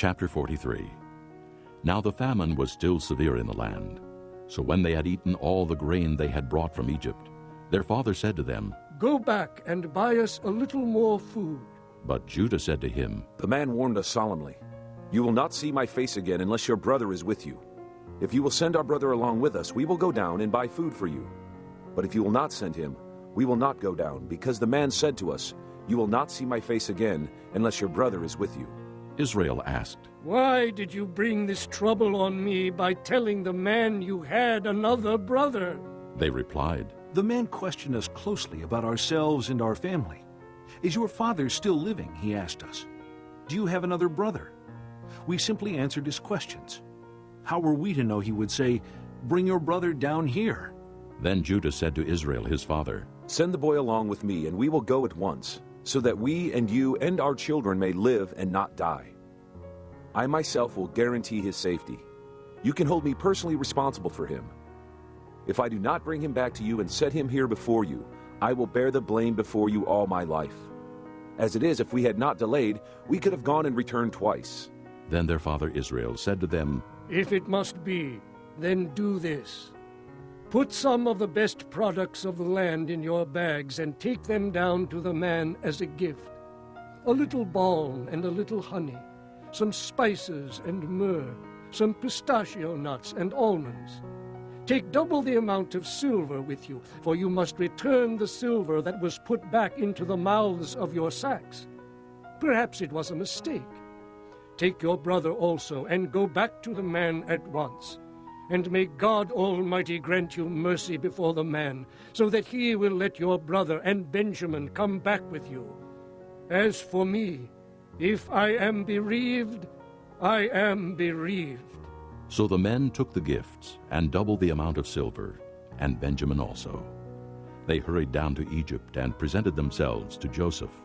Chapter 43. Now the famine was still severe in the land. So when they had eaten all the grain they had brought from Egypt, their father said to them, "Go back and buy us a little more food." But Judah said to him, The man warned us solemnly, "You will not see my face again unless your brother is with you. If you will send our brother along with us, we will go down and buy food for you. But if you will not send him, we will not go down, because the man said to us, You will not see my face again unless your brother is with you." Israel asked, "Why did you bring this trouble on me by telling the man you had another brother?" They replied, The man questioned us closely about ourselves and our family. "Is your father still living?" he asked us. "Do you have another brother?" We simply answered his questions. How were we to know he would say, "Bring your brother down here"? Then Judah said to Israel his father, Send the boy along with me, and we will go at once, so that we and you and our children may live and not die. I myself will guarantee his safety. You can hold me personally responsible for him. If I do not bring him back to you and set him here before you, I will bear the blame before you all my life. As it is, if we had not delayed, we could have gone and returned twice." Then their father Israel said to them, "If it must be, then do this. Put some of the best products of the land in your bags and take them down to the man as a gift. A little balm and a little honey, some spices and myrrh, some pistachio nuts and almonds. Take double the amount of silver with you, for you must return the silver that was put back into the mouths of your sacks. Perhaps it was a mistake. Take your brother also, and go back to the man at once. And may God Almighty grant you mercy before the man, so that he will let your brother and Benjamin come back with you. As for me, if I am bereaved, I am bereaved." So the men took the gifts and doubled the amount of silver, and Benjamin also. They hurried down to Egypt and presented themselves to Joseph.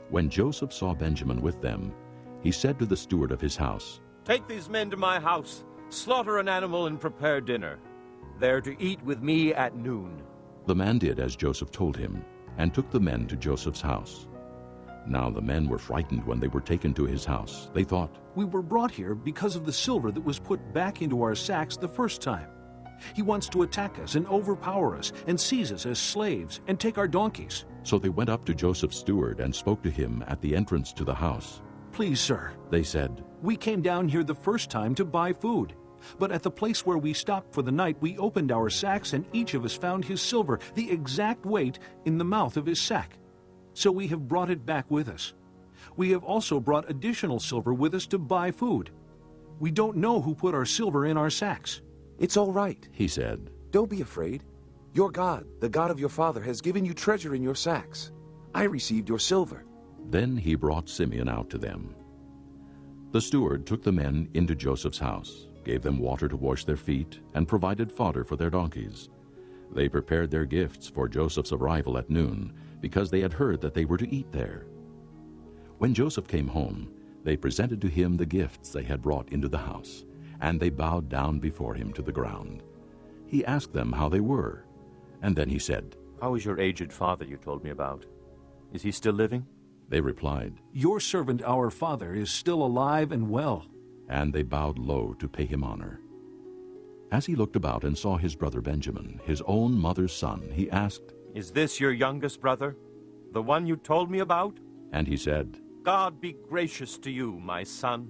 When Joseph saw Benjamin with them, he said to the steward of his house, "Take these men to my house, slaughter an animal and prepare dinner. They're to eat with me at noon." The man did as Joseph told him, and took the men to Joseph's house. Now the men were frightened when they were taken to his house. They thought, We were brought here because of the silver that was put back into our sacks the first time. He wants to attack us and overpower us and seize us as slaves and take our donkeys. So they went up to Joseph's steward and spoke to him at the entrance to the house. "Please, sir," They said, we came down here the first time to buy food. But at the place where we stopped for the night, we opened our sacks, and each of us found his silver, the exact weight, in the mouth of his sack. So we have brought it back with us. We have also brought additional silver with us to buy food. We don't know who put our silver in our sacks." "It's all right," he said. "Don't be afraid. Your God, the God of your father, has given you treasure in your sacks. I received your silver." Then he brought Simeon out to them. The steward took the men into Joseph's house, gave them water to wash their feet, and provided fodder for their donkeys. They prepared their gifts for Joseph's arrival at noon, because they had heard that they were to eat there. When Joseph came home, they presented to him the gifts they had brought into the house, and they bowed down before him to the ground. He asked them how they were, and then he said, "How is your aged father you told me about? Is he still living?" They replied, "Your servant, our father, is still alive and well." and they bowed low to pay him honor. As he looked about and saw his brother Benjamin, his own mother's son, he asked, "Is this your youngest brother, the one you told me about?" And he said, "God be gracious to you, my son."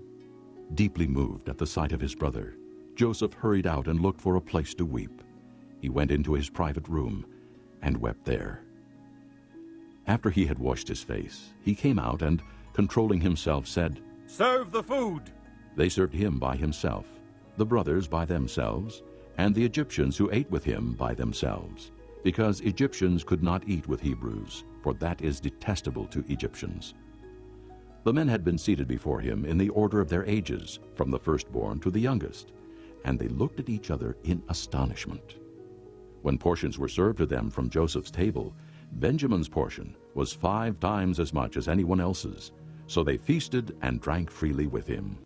Deeply moved at the sight of his brother, Joseph hurried out and looked for a place to weep. He went into his private room and wept there. After he had washed his face, he came out and, controlling himself, said, "Serve the food." They served him by himself, the brothers by themselves, and the Egyptians who ate with him by themselves, because Egyptians could not eat with Hebrews, for that is detestable to Egyptians. The men had been seated before him in the order of their ages, from the firstborn to the youngest, and they looked at each other in astonishment. When portions were served to them from Joseph's table, Benjamin's portion was 5 times as much as anyone else's, so they feasted and drank freely with him.